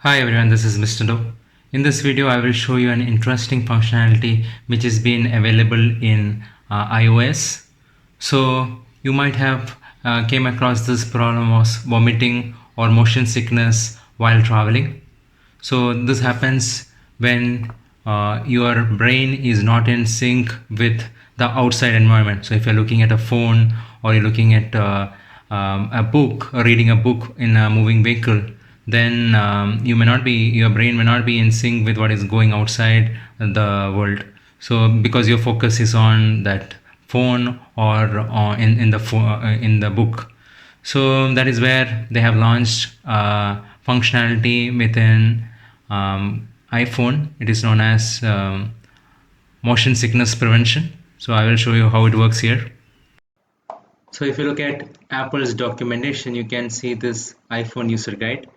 Hi everyone, this is Mr. Do. In this video, I will show you an interesting functionality which has been available in iOS. So you might have came across this problem of vomiting or motion sickness while traveling. So this happens when your brain is not in sync with the outside environment. So if you're looking at a phone or you're looking at a book or reading a book in a moving vehicle, then your brain may not be in sync with what is going outside the world. So because your focus is on that phone or in the book, so that is where they have launched functionality within iPhone. It is known as motion sickness prevention. So I will show you how it works here. So if you look at Apple's documentation, you can see this iPhone user guide.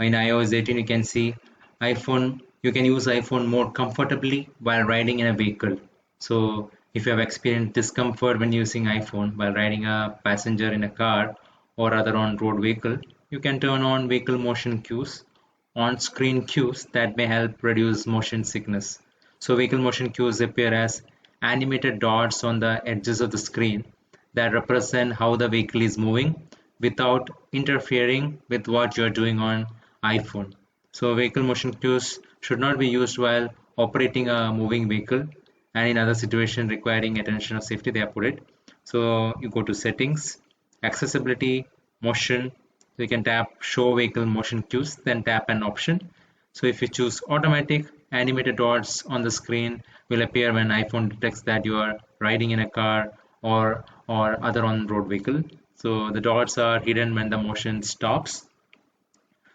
In iOS 18, you can see you can use iPhone more comfortably while riding in a vehicle. So if you have experienced discomfort when using iPhone while riding a passenger in a car or other on-road vehicle, you can turn on vehicle motion cues, on-screen cues that may help reduce motion sickness. So vehicle motion cues appear as animated dots on the edges of the screen that represent how the vehicle is moving without interfering with what you're doing on iPhone. So vehicle motion cues should not be used while operating a moving vehicle and in other situations requiring attention or safety they have put it. So you go to settings, accessibility, motion. So you can tap show vehicle motion cues, then tap an option. So if you choose automatic, animated dots on the screen will appear when iPhone detects that you are riding in a car or other on-road vehicle. So the dots are hidden when the motion stops.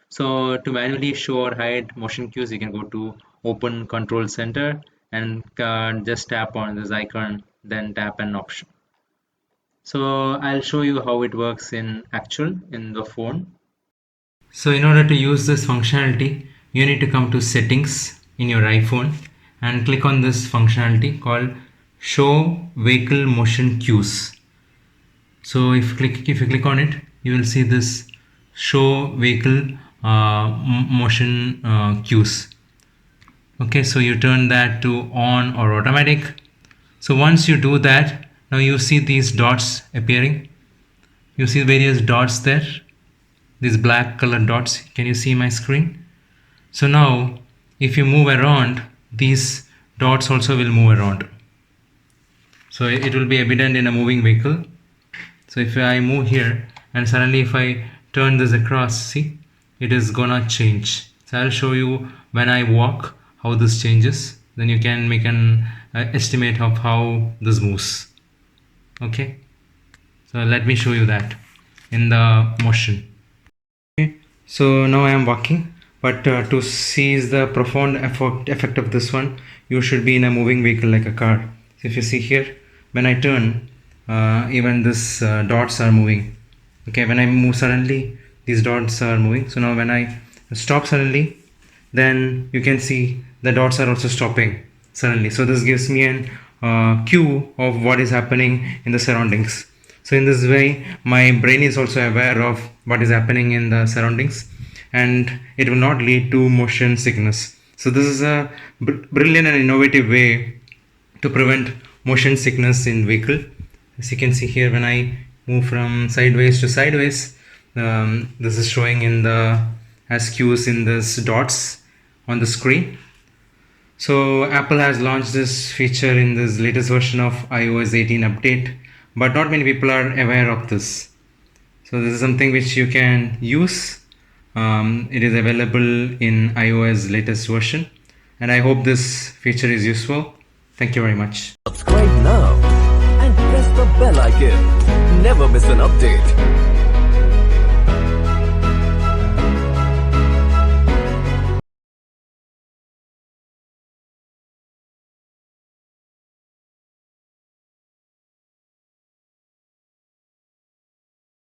So to manually show or hide motion cues, you can go to Open Control Center and just tap on this icon, then tap an option. So I'll show you how it works in the phone. So in order to use this functionality, you need to come to settings in your iPhone and click on this functionality called show vehicle motion cues. So if you click on it, you will see this show vehicle motion cues. Okay, so you turn that to on or automatic. So once you do that, now you see these dots appearing. You see various dots there, these black colored dots. Can you see my screen? So now if you move around, these dots also will move around. So it will be evident in a moving vehicle. So if I move here and suddenly if I turn this across, see, it is gonna change. So I'll show you when I walk how this changes. Then you can make an estimate of how this moves. Okay, so let me show you that in the motion. Okay, so now I am walking, but to seize the profound effect of this one, you should be in a moving vehicle like a car. So if you see here, when I turn, even this dots are moving. Okay, when I move suddenly, these dots are moving. So now when I stop suddenly, then you can see the dots are also stopping suddenly. So this gives me an cue of what is happening in the surroundings. So in this way, my brain is also aware of what is happening in the surroundings, and it will not lead to motion sickness. So this is a brilliant and innovative way to prevent motion sickness in vehicle. As you can see here, when I move from sideways to sideways, this is showing in the as cues in this dots on the screen. So Apple has launched this feature in this latest version of iOS 18 update, but not many people are aware of this. So this is something which you can use. It is available in iOS latest version, and I hope this feature is useful. Thank you very much. Subscribe now and press the bell icon. Never miss an update.